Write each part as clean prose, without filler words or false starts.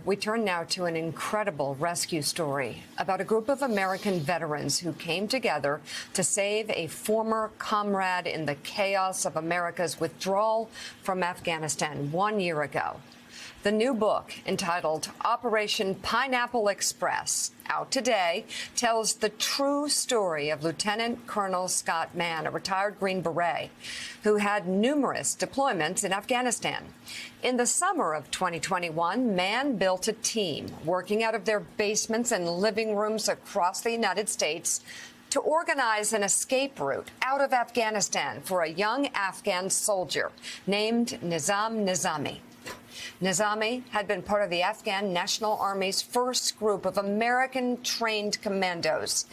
We turn now to an incredible rescue story about a group of American veterans who came together to save a former comrade in the chaos of America's withdrawal from Afghanistan 1 year ago. The new book, entitled Operation Pineapple Express, out today, tells the true story of Lieutenant Colonel Scott Mann, a retired Green Beret, who had numerous deployments in Afghanistan. In the summer of 2021, Mann built a team working out of their basements and living rooms across the United States to organize an escape route out of Afghanistan for a young Afghan soldier named Nizam Nizami. Nizami had been part of the Afghan National Army's first group of American-trained commandos,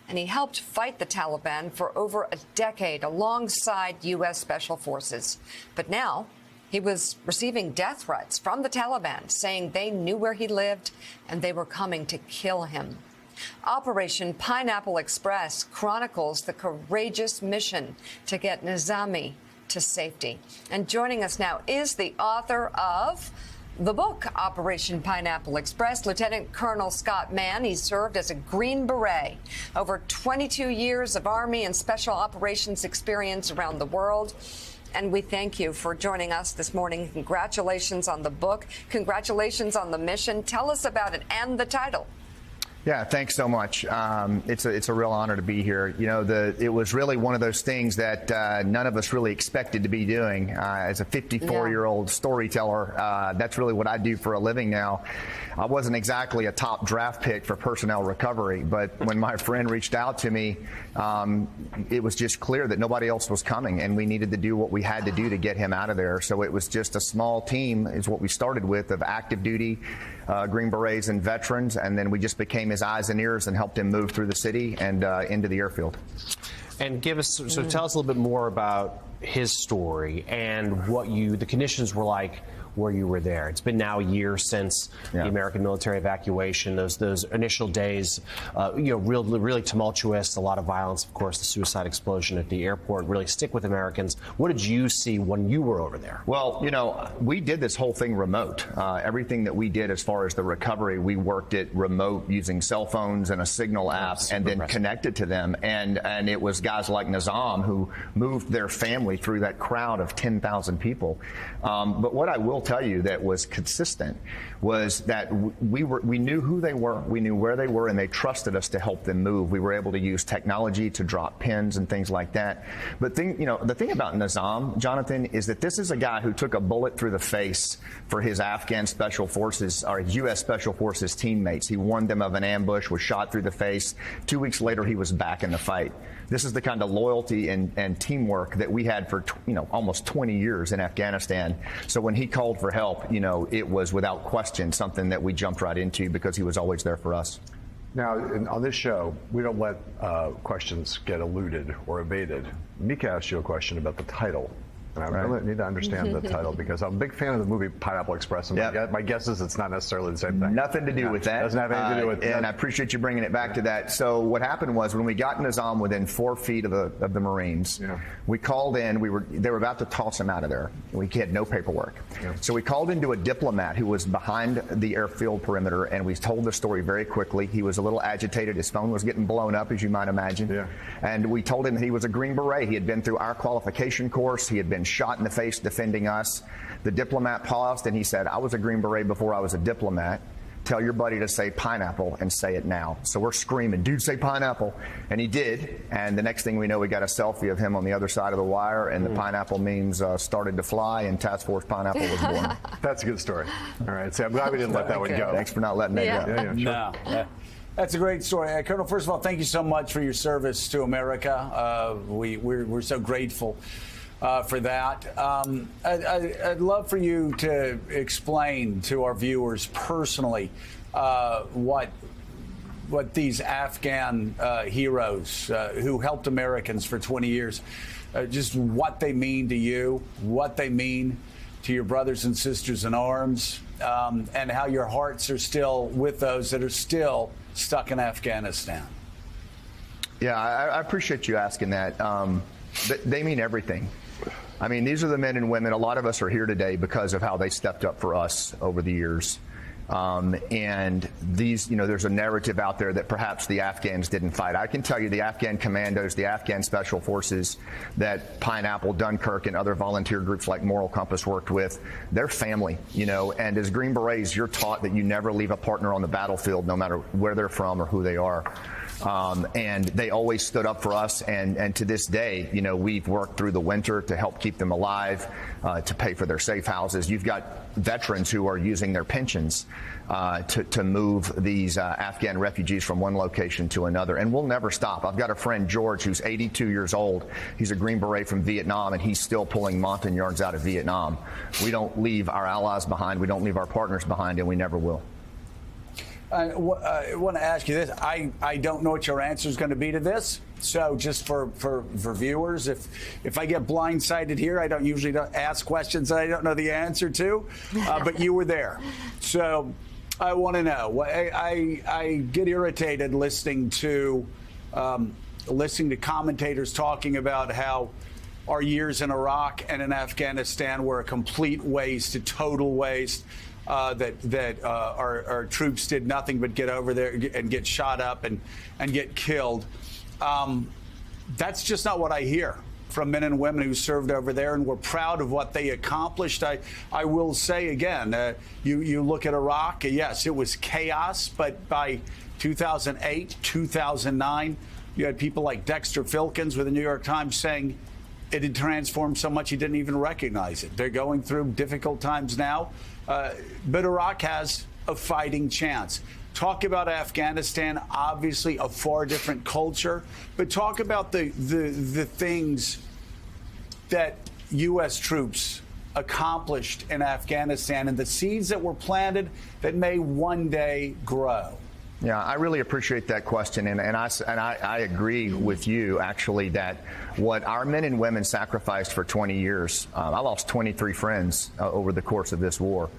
and he helped fight the Taliban for over a decade alongside U.S. Special Forces. But now he was receiving death threats from the Taliban, saying they knew where he lived and they were coming to kill him. Operation Pineapple Express chronicles the courageous mission to get Nizami to safety. And joining us now is the author of the book, Operation Pineapple Express, Lieutenant Colonel Scott Mann. He served as a Green Beret, over 22 years of Army and Special Operations experience around the world. And we thank you for joining us this morning. Congratulations on the book. Congratulations on the mission. Tell us about it and the title. Yeah, thanks so much. It's a real honor to be here. You know, it was really one of those things that none of us really expected to be doing. As a 54-year-old storyteller, that's really what I do for a living now. I wasn't exactly a top draft pick for personnel recovery, but when my friend reached out to me, it was just clear that nobody else was coming, and we needed to do what we had to do to get him out of there. So it was just a small team is what we started with of active duty Green Berets and veterans, and then we just became his eyes and ears and helped him move through the city and into the airfield. And give us, so tell us a little bit more about his story and what the conditions were like where you were there. It's been now a year since the American military evacuation. Those initial days, really tumultuous, a lot of violence, of course, the suicide explosion at the airport really stick with Americans. What did you see when you were over there? Well, you know, we did this whole thing remote. Everything that we did as far as the recovery, we worked it remote using cell phones and a signal app and then connected to them. And it was guys like Nizam who moved their family through that crowd of 10,000 people. But what I will tell you that was consistent was that we knew who they were, we knew where they were, and they trusted us to help them move. We were able to use technology to drop pins and things like that. But the thing about Nizam, Jonathan, is that this is a guy who took a bullet through the face for his Afghan Special Forces or U.S. Special Forces teammates. He warned them of an ambush, was shot through the face. 2 weeks later, he was back in the fight. This is the kind of loyalty and teamwork that we had for almost 20 years in Afghanistan. So when he called for help, it was without question something that we jumped right into because he was always there for us. Now, on this show, we don't let questions get eluded or evaded. Mika asked you a question about the title. And I really need to understand the title because I'm a big fan of the movie Pineapple Express. And my guess is it's not necessarily the same thing. Nothing to do with that. Doesn't have anything to do with that. And I appreciate you bringing it back to that. So what happened was when we got Nizam within 4 feet of the Marines, we called in. They were about to toss him out of there. We had no paperwork. So we called into a diplomat who was behind the airfield perimeter, and we told the story very quickly. He was a little agitated. His phone was getting blown up, as you might imagine. And we told him that he was a Green Beret. He had been through our qualification course. He had been shot in the face defending us. The diplomat paused and he said, I was a Green Beret before I was a diplomat. Tell your buddy to say pineapple and say it now. So we're screaming, dude, say pineapple. And he did. And the next thing we know, we got a selfie of him on the other side of the wire, and the pineapple memes started to fly, and Task Force Pineapple was born. That's a good story. All right. See, I'm glad we didn't let that one go. Thanks for not letting that go. No. That's a great story. Colonel, first of all, thank you so much for your service to America. We're so grateful for that. I'd love for you to explain to our viewers personally what these Afghan heroes who helped Americans for 20 years, just what they mean to you, what they mean to your brothers and sisters in arms, and how your hearts are still with those that are still stuck in Afghanistan. Yeah, I appreciate you asking that. They mean everything. I mean, these are the men and women. A lot of us are here today because of how they stepped up for us over the years. And these, there's a narrative out there that perhaps the Afghans didn't fight. I can tell you the Afghan commandos, the Afghan special forces that Pineapple, Dunkirk, and other volunteer groups like Moral Compass worked with, they're family, and as Green Berets, you're taught that you never leave a partner on the battlefield, no matter where they're from or who they are. And they always stood up for us. And to this day, we've worked through the winter to help keep them alive, to pay for their safe houses. You've got veterans who are using their pensions to move these Afghan refugees from one location to another. And we'll never stop. I've got a friend, George, who's 82 years old. He's a Green Beret from Vietnam, and he's still pulling Montagnards out of Vietnam. We don't leave our allies behind. We don't leave our partners behind, and we never will. I want to ask you this. I don't know what your answer is going to be to this. So just for viewers, if I get blindsided here, I don't usually ask questions that I don't know the answer to, but you were there. So I want to know. I get irritated listening to commentators talking about how our years in Iraq and in Afghanistan were a complete waste, a total waste. That our troops did nothing but get over there and get shot up and get killed. That's just not what I hear from men and women who served over there and were proud of what they accomplished. I will say again, you look at Iraq, yes, it was chaos, but by 2008, 2009, you had people like Dexter Filkins with the New York Times saying it had transformed so much he didn't even recognize it. They're going through difficult times now. But Iraq has a fighting chance. Talk about Afghanistan, obviously a far different culture, but talk about the things that U.S. troops accomplished in Afghanistan and the seeds that were planted that may one day grow. Yeah, I really appreciate that question, and I agree with you, actually, that what our men and women sacrificed for 20 years, I lost 23 friends over the course of this war,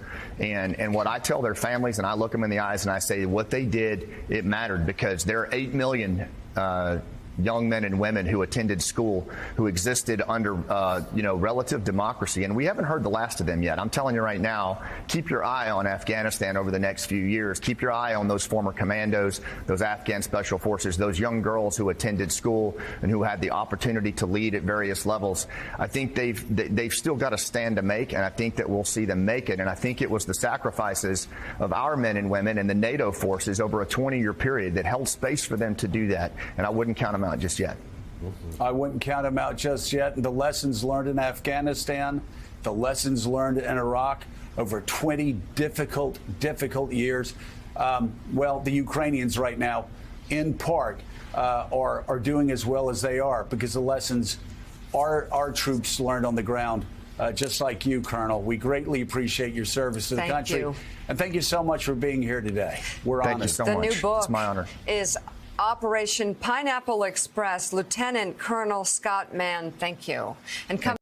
and what I tell their families, and I look them in the eyes and I say what they did, it mattered, because there are 8 million young men and women who attended school, who existed under, relative democracy. And we haven't heard the last of them yet. I'm telling you right now, keep your eye on Afghanistan over the next few years. Keep your eye on those former commandos, those Afghan special forces, those young girls who attended school and who had the opportunity to lead at various levels. I think they've still got a stand to make, and I think that we'll see them make it. And I think it was the sacrifices of our men and women and the NATO forces over a 20-year period that held space for them to do that. And I wouldn't count them out just yet. I wouldn't count them out just yet. And the lessons learned in Afghanistan, the lessons learned in Iraq over 20 difficult years. The Ukrainians right now, in part, are doing as well as they are because the lessons our troops learned on the ground, just like you, Colonel. We greatly appreciate your service to the country. Thank you. And thank you so much for being here today. We're honored. Thank you so much. The new book it's my honor. Is Operation Pineapple Express. Lieutenant Colonel Scott Mann, thank you. And come